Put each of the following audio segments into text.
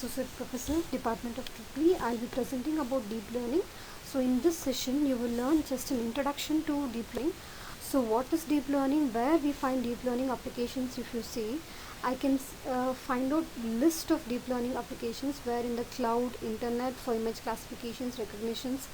Associate Professor, Department of EEE. I'll be presenting about deep learning. So in this session, you will learn just an introduction to deep learning. So what is deep learning? Where we find deep learning applications? If you see, I can find out list of deep learning applications where in the cloud, internet, for image classifications, recognitions,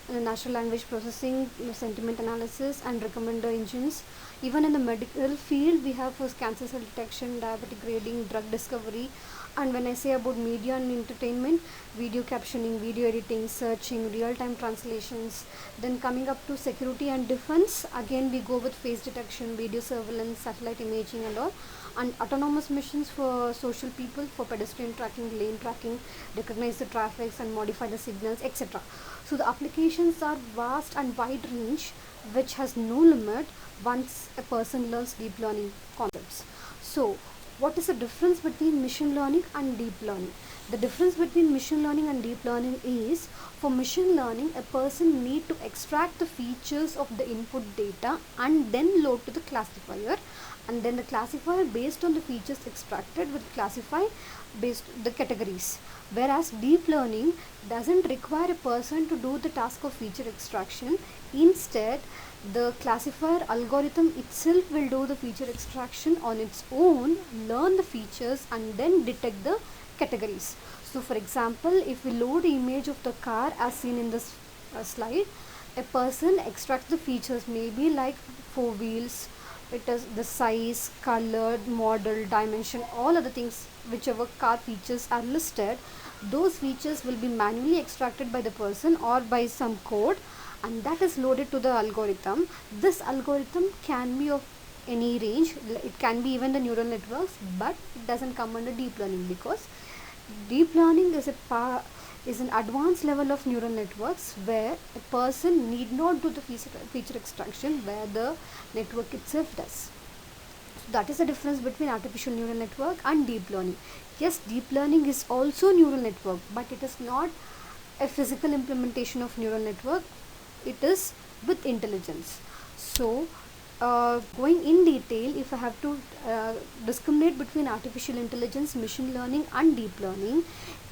natural language processing, sentiment analysis, and recommender engines. Even in the medical field, we have for cancer cell detection, diabetic grading, drug discovery. And when I say about media and entertainment, video captioning, video editing, searching, real-time translations. Then coming up to security and defense, again we go with face detection, video surveillance, satellite imaging and all. And autonomous missions for social people, for pedestrian tracking, lane tracking, recognize the traffics and modify the signals, etc. So the applications are vast and wide range, which has no limit once a person learns deep learning concepts. So what is the difference between machine learning and deep learning? The difference between machine learning and deep learning is, for machine learning, a person need to extract the features of the input data and then load to the classifier, and then the classifier based on the features extracted will classify based the categories. Whereas deep learning doesn't require a person to do the task of feature extraction. Instead, the classifier algorithm itself will do the feature extraction on its own, learn the features and then detect the categories. So for example, if we load the image of the car as seen in this slide, a person extracts the features, maybe like 4 wheels, it is the size, color, model, dimension, all other things, whichever car features are listed, those features will be manually extracted by the person or by some code, and that is loaded to the algorithm. This algorithm can be of any range, it can be even the neural networks, but it doesn't come under deep learning, because deep learning is an advanced level of neural networks where a person need not do the feature extraction, where the network itself does. So that is the difference between artificial neural network and deep learning. Yes, deep learning is also neural network, but it is not a physical implementation of neural network, it is with intelligence. So going in detail, if I have to discriminate between artificial intelligence, machine learning and deep learning,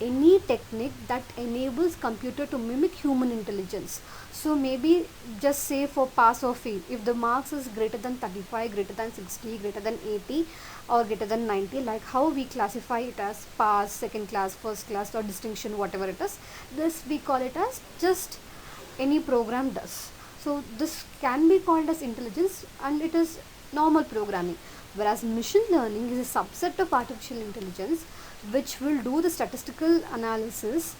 any technique that enables computer to mimic human intelligence. So maybe just say for pass or fail, if the marks is greater than 35, greater than 60, greater than 80 or greater than 90, like how we classify it as pass, second class, first class or distinction, whatever it is, this we call it as just any program does. So this can be called as intelligence and it is normal programming. Whereas machine learning is a subset of artificial intelligence which will do the statistical analysis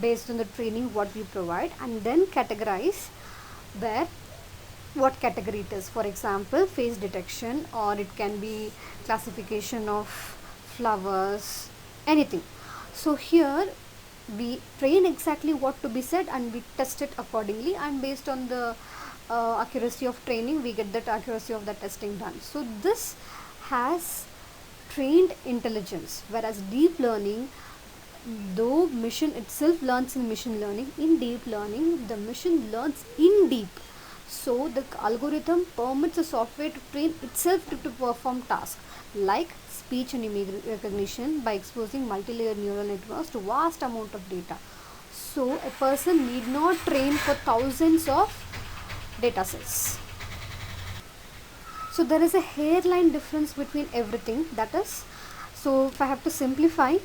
based on the training what we provide and then categorize where what category it is. For example, face detection, or it can be classification of flowers, anything. So here we train exactly what to be said and we test it accordingly, and based on the accuracy of training we get that accuracy of the testing done. So this has trained intelligence, whereas deep learning, though machine itself learns in machine learning, in deep learning the machine learns in deep. So the algorithm permits the software to train itself to perform tasks like speech and image recognition by exposing multi-layer neural networks to vast amount of data. So a person need not train for thousands of data sets. So there is a hairline difference between everything, that is, so if I have to simplify,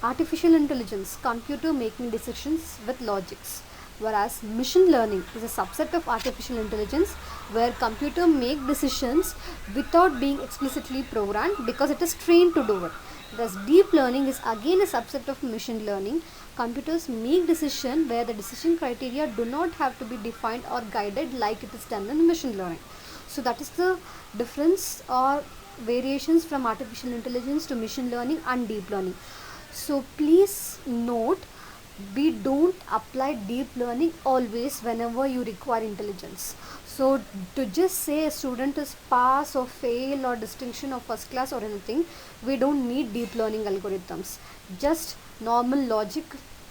artificial intelligence, computer making decisions with logics, whereas machine learning is a subset of artificial intelligence where computer make decisions without being explicitly programmed because it is trained to do it. Thus deep learning is again a subset of machine learning. Computers make decision where the decision criteria do not have to be defined or guided like it is done in machine learning. So that is the difference or variations from artificial intelligence to machine learning and deep learning. So please note, we don't apply deep learning always whenever you require intelligence. So to just say a student is pass or fail or distinction or first class or anything, we don't need deep learning algorithms. Just normal logic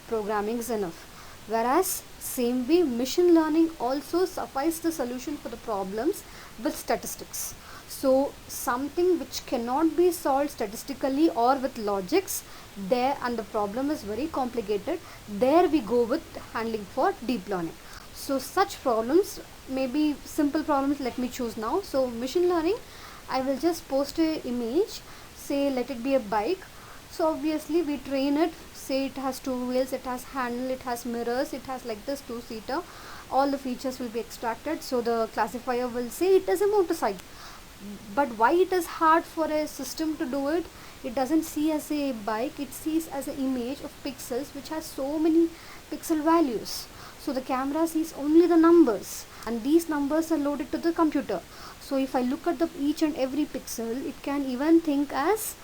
programming is enough. Whereas same way machine learning also suffices the solution for the problems with statistics. So something which cannot be solved statistically or with logics there, and the problem is very complicated, there we go with handling for deep learning. So such problems may be simple problems. Let me choose now. So machine learning, I will just post a image, say let it be a bike. So obviously we train it, say it has two wheels, it has handle, it has mirrors, it has like this two-seater, all the features will be extracted. So the classifier will say it is a motorcycle. But why it is hard for a system to do it? It doesn't see as a bike, it sees as an image of pixels which has so many pixel values. So the camera sees only the numbers, and these numbers are loaded to the computer. So if I look at the each and every pixel, it can even think as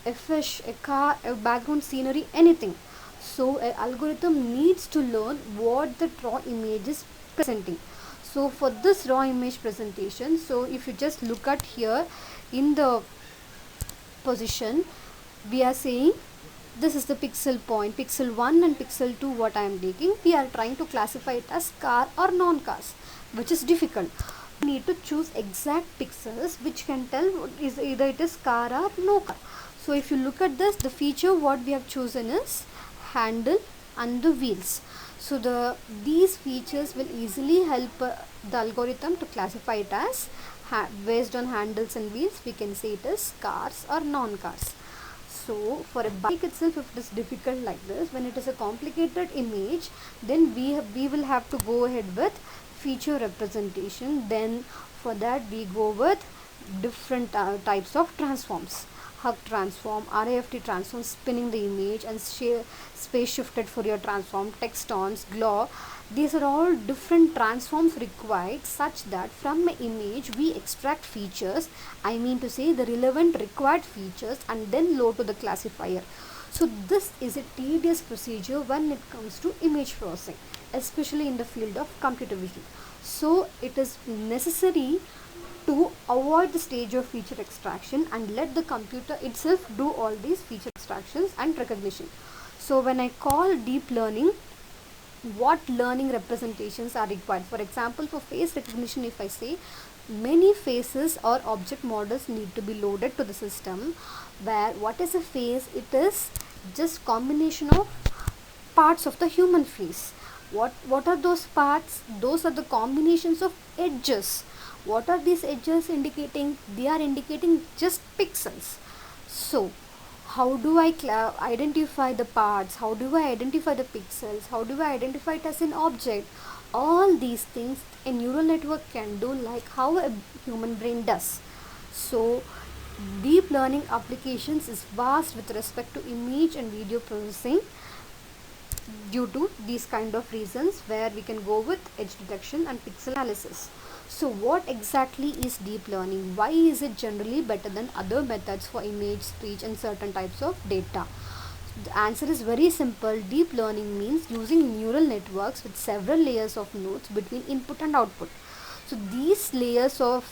a fish, a car, a background scenery, anything. So an algorithm needs to learn what the raw image is presenting. So for this raw image presentation, so if you just look at here in the position, we are saying this is the pixel point, pixel 1 and pixel 2 what I am taking. We are trying to classify it as car or non-cars, which is difficult. We need to choose exact pixels which can tell is either it is car or no car. So if you look at this, the feature what we have chosen is handle and the wheels. So these features will easily help the algorithm to classify it as based on handles and wheels. We can say it is cars or non-cars. So for a bike itself, if it is difficult like this, when it is a complicated image, then we will have to go ahead with feature representation. Then for that we go with different types of transforms. Hug transform, RAFT transform, spinning the image, and space shifted Fourier transform, textons, GLO. These are all different transforms required such that from an image we extract features, I mean to say the relevant required features, and then load to the classifier. So this is a tedious procedure when it comes to image processing, especially in the field of computer vision. So it is necessary to avoid the stage of feature extraction and let the computer itself do all these feature extractions and recognition. So when I call deep learning, what learning representations are required? For example, for face recognition, if I say many faces or object models need to be loaded to the system, where what is a face? It is just combination of parts of the human face. What are those parts? Those are the combinations of edges. What are these edges indicating? They are indicating just pixels. So how do I identify the parts? How do I identify the pixels? How do I identify it as an object? All these things a neural network can do, like how a human brain does. So deep learning applications is vast with respect to image and video processing due to these kind of reasons, where we can go with edge detection and pixel analysis. So what exactly is deep learning? Why is it generally better than other methods for image, speech, and certain types of data? The answer is very simple. Deep learning means using neural networks with several layers of nodes between input and output. So these layers of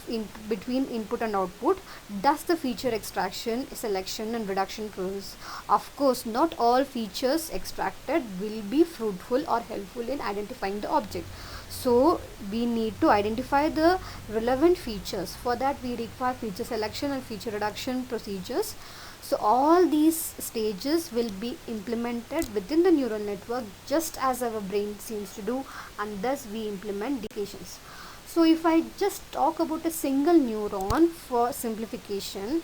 between input and output does the feature extraction, selection, and reduction process. Of course, not all features extracted will be fruitful or helpful in identifying the object. So we need to identify the relevant features. For that we require feature selection and feature reduction procedures. So all these stages will be implemented within the neural network just as our brain seems to do, and thus we implement deprecations. So if I just talk about a single neuron for simplification,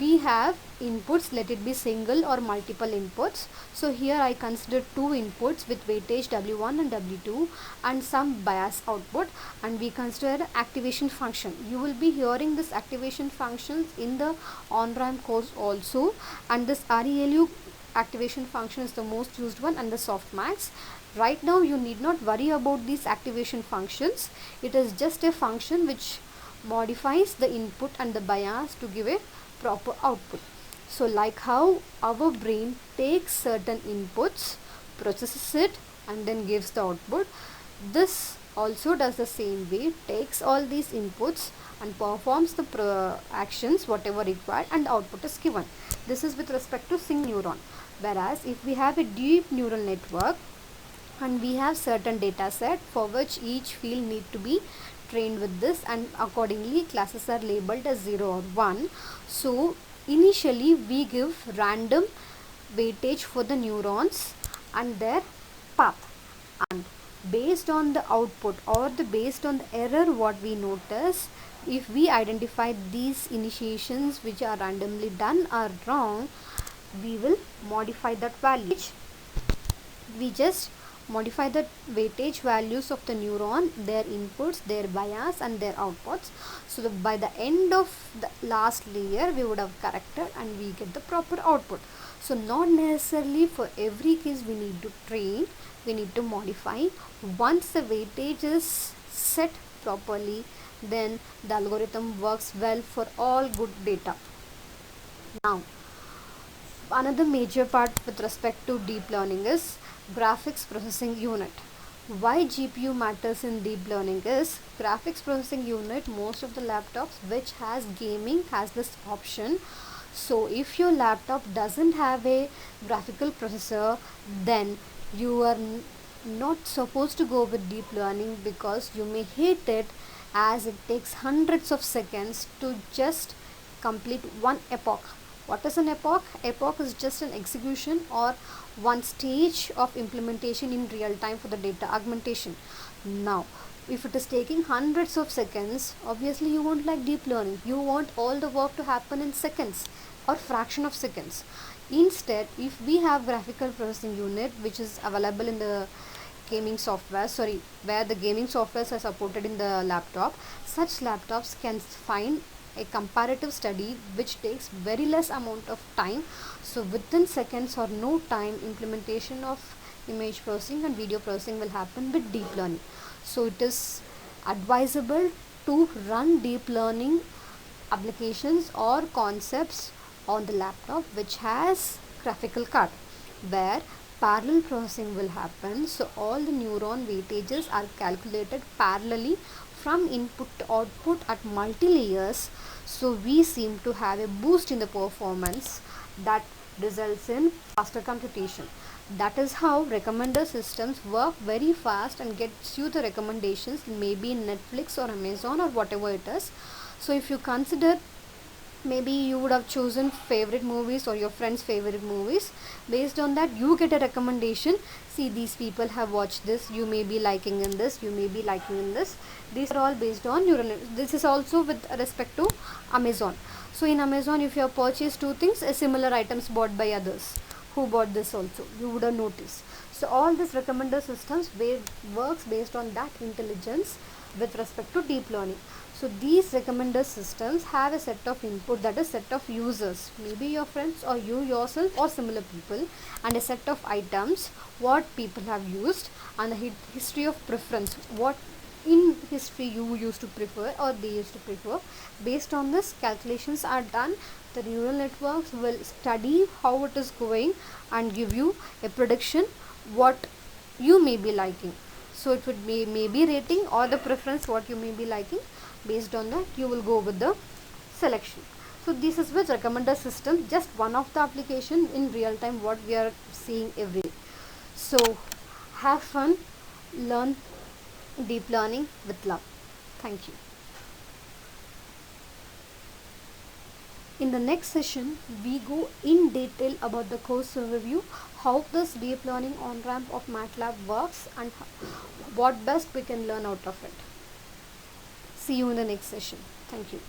we have inputs, let it be single or multiple inputs. So here I consider two inputs with weightage W1 and W2 and some bias output, and we consider activation function. You will be hearing this activation functions in the on-ramp course also, and this ReLU activation function is the most used one, and the softmax. Right now you need not worry about these activation functions. It is just a function which modifies the input and the bias to give a proper output. So like how our brain takes certain inputs, processes it, and then gives the output, this also does the same way, takes all these inputs and performs the actions whatever required, and the output is given. This is with respect to single neuron. Whereas if we have a deep neural network and we have certain data set for which each field need to be trained with this, and accordingly classes are labeled as 0 or 1. So initially we give random weightage for the neurons and their path, and based on the output or based on the error what we notice, if we identify these initiations which are randomly done are wrong, we will modify that value. We just modify the weightage values of the neuron, their inputs, their bias and their outputs, so that by the end of the last layer we would have corrected and we get the proper output. So not necessarily for every case we need to train, we need to modify. Once the weightage is set properly, then the algorithm works well for all good data. Now another major part with respect to deep learning is graphics processing unit. Why GPU matters in deep learning is graphics processing unit, most of the laptops which has gaming has this option. So if your laptop doesn't have a graphical processor, then you are not supposed to go with deep learning, because you may hate it, as it takes hundreds of seconds to just complete one epoch. What is an epoch? Epoch is just an execution or one stage of implementation in real time for the data augmentation. Now, if it is taking hundreds of seconds, obviously you won't like deep learning. You want all the work to happen in seconds or fraction of seconds. Instead, if we have graphical processing unit which is available in the gaming software, where the gaming softwares are supported in the laptop, such laptops can find a comparative study which takes very less amount of time. So within seconds or no time, implementation of image processing and video processing will happen with deep learning. So it is advisable to run deep learning applications or concepts on the laptop which has graphical card, where parallel processing will happen. So all the neuron weightages are calculated parallelly from input to output at multi layers. So we seem to have a boost in the performance that results in faster computation. That is how recommender systems work very fast and gets you the recommendations, maybe in Netflix or Amazon or whatever it is. So if you consider, maybe you would have chosen favorite movies or your friends favorite movies, based on that you get a recommendation. See, these people have watched this, you may be liking in this, you may be liking in this. These are all based on neural. This is also with respect to Amazon. So in Amazon, if you have purchased two things, similar items bought by others who bought this also, you would have noticed. So all these recommender systems works based on that intelligence with respect to deep learning. So these recommender systems have a set of input, that is set of users, maybe your friends or you yourself or similar people, and a set of items what people have used, and the history of preference, what in history you used to prefer or they used to prefer. Based on this, calculations are done. The neural networks will study how it is going and give you a prediction what you may be liking. So it would be maybe rating or the preference what you may be liking. Based on that, you will go with the selection. So this is with recommender system, just one of the application in real time what we are seeing every day. So have fun, learn deep learning with love. Thank you. In the next session, we go in detail about the course overview, how this deep learning on-ramp of MATLAB works, and what best we can learn out of it. See you in the next session. Thank you.